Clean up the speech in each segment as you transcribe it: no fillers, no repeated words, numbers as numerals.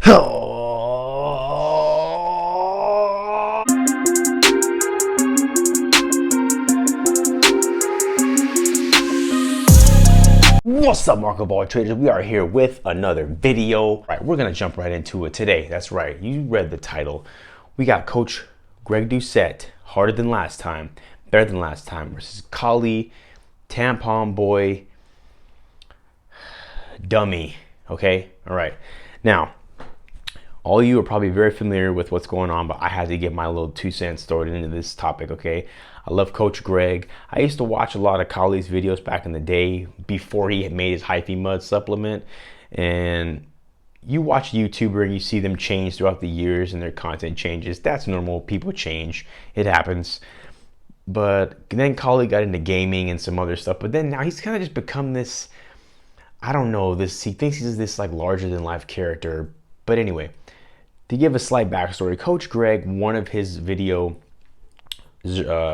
What's up, market ball traders? We are here with another video. All right, we're gonna jump right into it today. That's right, you read the title. We got Coach Greg Doucette, harder than last time, better than last time, versus Kali, tampon boy, dummy. Okay, all right. Now, all of you are probably very familiar with what's going on, but I had to get my little 2 cents thrown into this topic, okay? I love Coach Greg. I used to watch a lot of Kali's videos back in the day before he had made his Hyphy Mud supplement. And you watch a YouTuber and you see them change throughout the years and their content changes. That's normal. People change. It happens. But then Kali got into gaming and some other stuff. But then now he's kind of just become this, I don't know, this, he thinks he's this like larger than life character. But anyway, to give a slight backstory, Coach Greg, one of his video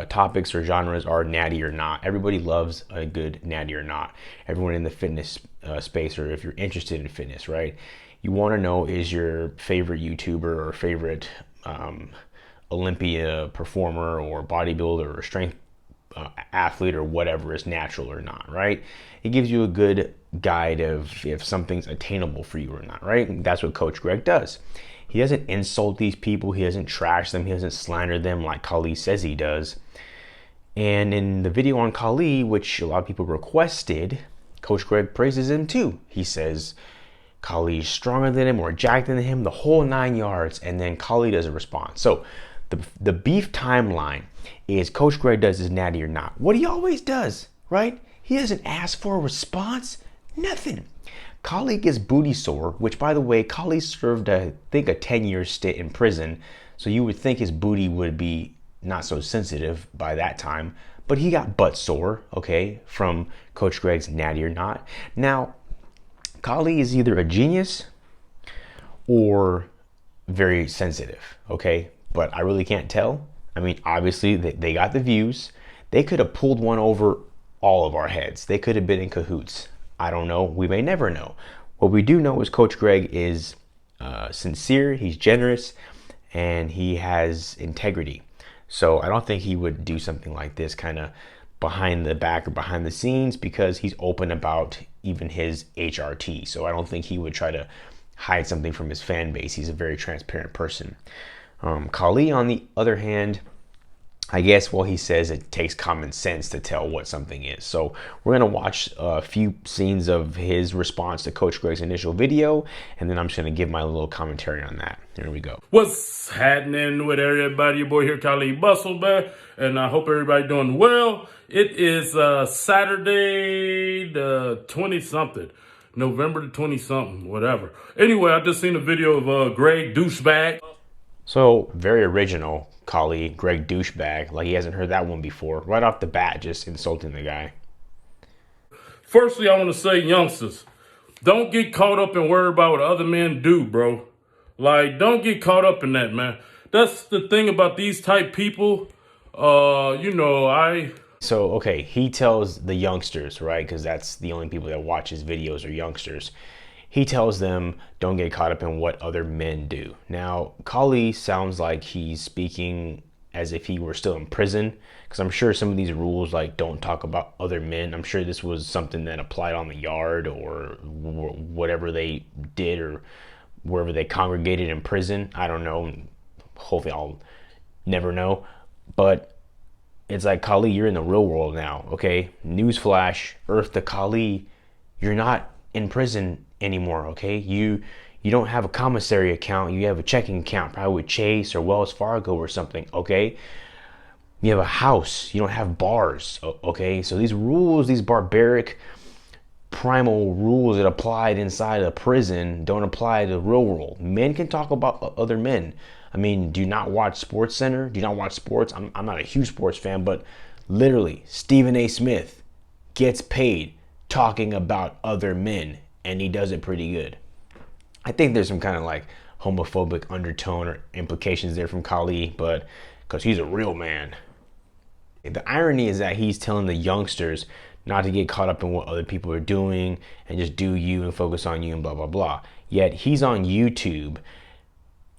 topics or genres are natty or not. Everybody loves a good natty or not. Everyone in the fitness space, or if you're interested in fitness, right? You want to know, is your favorite YouTuber or favorite Olympia performer or bodybuilder or strength athlete or whatever is natural or not, right? It gives you a good guide of if something's attainable for you or not, right? And that's what Coach Greg does. He doesn't insult these people. He doesn't trash them. He doesn't slander them like Kali says he does. And in the video on Kali, which a lot of people requested, Coach Greg praises him too. He says Kali's stronger than him or jacked than him, the whole 9 yards. And then Kali doesn't respond. So the beef timeline is Coach Greg does his natty or not. What he always does, right? He doesn't ask for a response. Nothing. Kali gets booty sore, which, by the way, Kali served, I think, a 10-year stint in prison. So you would think his booty would be not so sensitive by that time. But he got butt sore, okay, from Coach Greg's natty or not. Now, Kali is either a genius or very sensitive, okay? But I really can't tell. I mean, obviously, they got the views. They could have pulled one over all of our heads. They could have been in cahoots. I don't know. We may never know. What we do know is Coach Greg is sincere, he's generous, and he has integrity. So I don't think he would do something like this kind of behind the back or behind the scenes, because he's open about even his HRT. So I don't think he would try to hide something from his fan base. He's a very transparent person. Kali, on the other hand, I guess, well, he says it takes common sense to tell what something is. So we're going to watch a few scenes of his response to Coach Greg's initial video, and then I'm just going to give my little commentary on that. Here we go. What's happening with everybody? Your boy here, Kali Bustle, and I hope everybody doing well. It is Saturday the 20-something. November the 20-something, whatever. Anyway, I just seen a video of Greg Douchebag. So, very original, Kali, Greg Douchebag. Like he hasn't heard that one before. Right off the bat, just insulting the guy. Firstly, I want to say, youngsters, don't get caught up and worry about what other men do, bro. Like, don't get caught up in that, man. That's the thing about these type people. So, okay, he tells the youngsters, right? Because that's the only people that watch his videos are youngsters. He tells them, don't get caught up in what other men do. Now, Kali sounds like he's speaking as if he were still in prison, because I'm sure some of these rules, like don't talk about other men, I'm sure this was something that applied on the yard or whatever they did or wherever they congregated in prison. I don't know. Hopefully I'll never know. But it's like, Kali, you're in the real world now, okay? Newsflash, Earth to Kali, you're not in prison anymore, okay? You don't have a commissary account. You have a checking account, probably with Chase or Wells Fargo or something, okay? You have a house. You don't have bars, okay? So these rules, these barbaric, primal rules that applied inside a prison don't apply to the real world. Men can talk about other men. I mean, do you not watch Sports Center? Do you not watch sports? I'm not a huge sports fan, but literally, Stephen A. Smith gets paid talking about other men, and he does it pretty good. I think there's some kind of like homophobic undertone or implications there from Kali, but because he's a real man. The irony is that he's telling the youngsters not to get caught up in what other people are doing and just do you and focus on you and blah, blah, blah. Yet he's on YouTube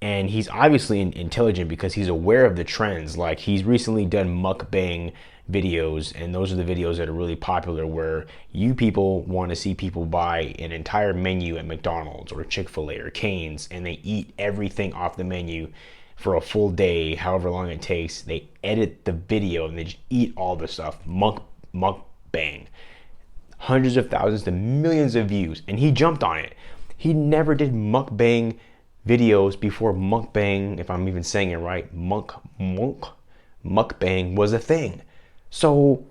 and he's obviously intelligent because he's aware of the trends. Like he's recently done mukbang videos, and those are the videos that are really popular where you people want to see people buy an entire menu at McDonald's or Chick-fil-A or Cane's, and they eat everything off the menu for a full day, however long it takes. They edit the video and they just eat all the stuff. Mukbang. Hundreds of thousands to millions of views, and he jumped on it. He never did mukbang videos before mukbang, if I'm even saying it right, mukbang was a thing. So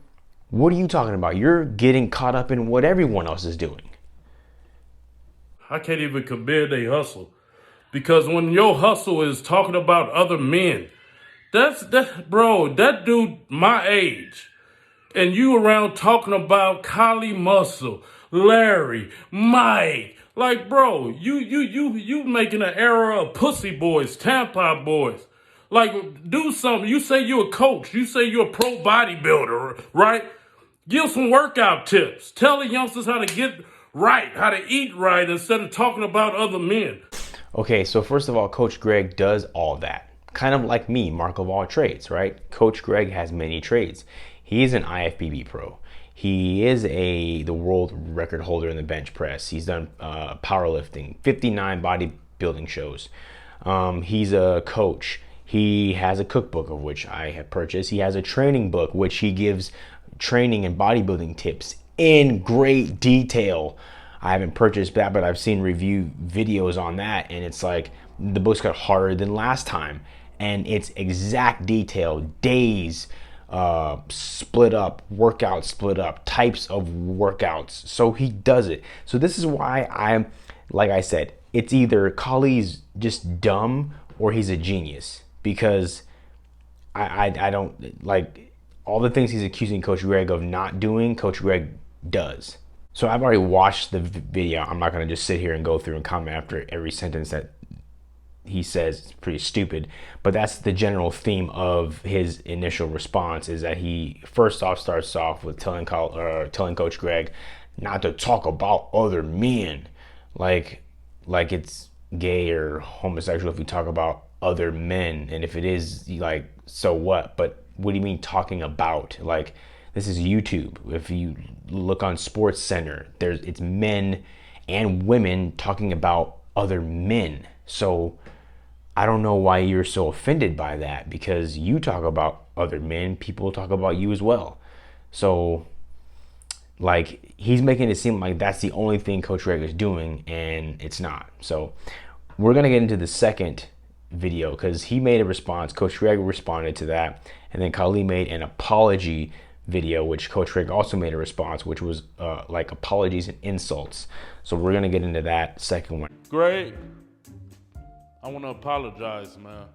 what are you talking about? You're getting caught up in what everyone else is doing. I can't even commend a hustle, because when your hustle is talking about other men, bro, that dude my age, and you around talking about Kali Muscle, Larry, Mike. Like, bro, you making an era of pussy boys, tampon boys. Like, do something. You say you're a coach. You say you're a pro bodybuilder, right? Give some workout tips. Tell the youngsters how to get right, how to eat right, instead of talking about other men. Okay, so first of all, Coach Greg does all that. Kind of like me, Mark of all trades, right? Coach Greg has many trades. He is an IFBB pro. He is the world record holder in the bench press. He's done powerlifting, 59 bodybuilding shows. He's a coach. He has a cookbook, of which I have purchased. He has a training book, which he gives training and bodybuilding tips in great detail. I haven't purchased that, but I've seen review videos on that, and it's like the book's got harder than last time, and it's exact detail, days, split up, workouts split up, types of workouts. So he does it. So this is why I'm, like I said, it's either Kali's just dumb or he's a genius, because I don't like all the things he's accusing Coach Greg of not doing, Coach Greg does. So I've already watched the video. I'm not going to just sit here and go through and comment after every sentence that he says. It's pretty stupid, but that's the general theme of his initial response, is that he first off starts off with telling Coach Greg not to talk about other men, like it's gay or homosexual if you talk about other men, and if it is, like, so what? But what do you mean talking about? Like, this is YouTube. If you look on Sports Center, it's men and women talking about other men. So I don't know why you're so offended by that, because you talk about other men, people talk about you as well. So, like, he's making it seem like that's the only thing Coach Greg is doing, and it's not. So we're gonna get into the second video, because he made a response. Coach Greg responded to that, and then Kali made an apology video, which Coach Greg also made a response, which was like apologies and insults. So we're gonna get into that second one. Greg, I want to apologize, man.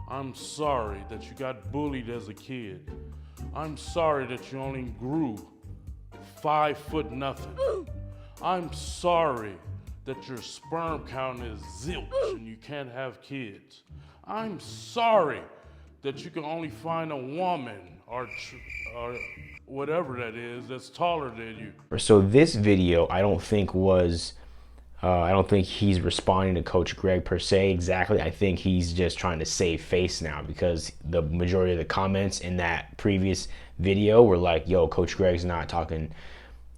I'm sorry that you got bullied as a kid. I'm sorry that you only grew 5 foot nothing. I'm sorry that your sperm count is zilch and you can't have kids. I'm sorry that you can only find a woman or whatever that is that's taller than you. So this video, I don't think he's responding to Coach Greg per se exactly. I think he's just trying to save face now, because the majority of the comments in that previous video were like, yo, Coach Greg's not talking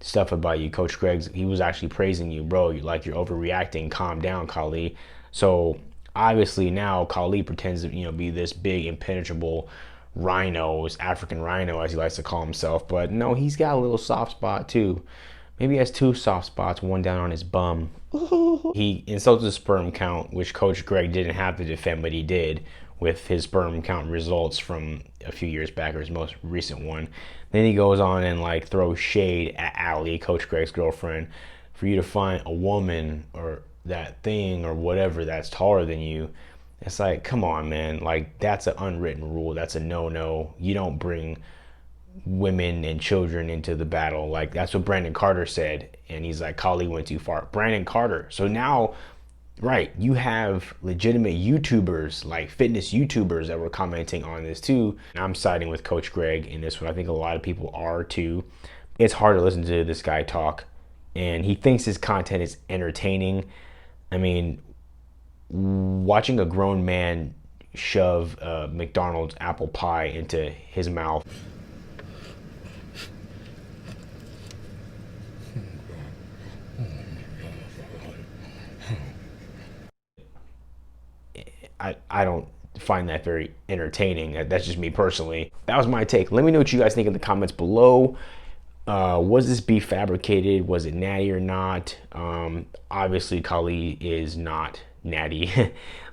stuff about you. Coach Greg's, he was actually praising you, bro. You're overreacting. Calm down, Kali. So obviously now Kali pretends to, be this big impenetrable rhino, African rhino as he likes to call himself. But no, he's got a little soft spot too. Maybe he has 2 soft spots, one down on his bum. He insults the sperm count, which Coach Greg didn't have to defend, but he did with his sperm count results from a few years back, or his most recent one. Then he goes on and throws shade at Allie, Coach Greg's girlfriend, for you to find a woman or that thing or whatever that's taller than you. It's like, come on, man. Like, that's an unwritten rule. That's a no-no. You don't bring women and children into the battle. Like, that's what Brandon Carter said, and he's like, Kali went too far. Brandon Carter. So now, right, you have legitimate YouTubers, like fitness YouTubers, that were commenting on this too. And I'm siding with Coach Greg in this one. I think a lot of people are too, It's hard to listen to this guy talk, and he thinks his content is entertaining. I mean, watching a grown man shove McDonald's apple pie into his mouth, I don't find that very entertaining. That's just me personally. That was my take. Let me know what you guys think in the comments below. Was this beef fabricated? Was it Natty or not? Obviously, Kali is not Natty.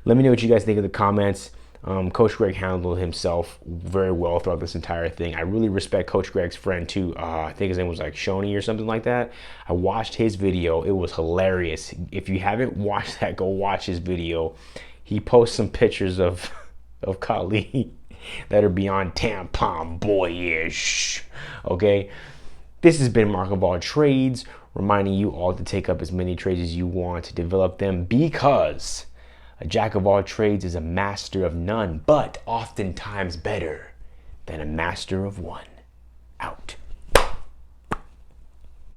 Let me know what you guys think in the comments. Coach Greg handled himself very well throughout this entire thing. I really respect Coach Greg's friend too. I think his name was like Shoney or something like that. I watched his video. It was hilarious. If you haven't watched that, go watch his video. He posts some pictures of Kali that are beyond tampon boyish. Okay. This has been Mark of All Trades, reminding you all to take up as many trades as you want to develop them, because a jack of all trades is a master of none, but oftentimes better than a master of one.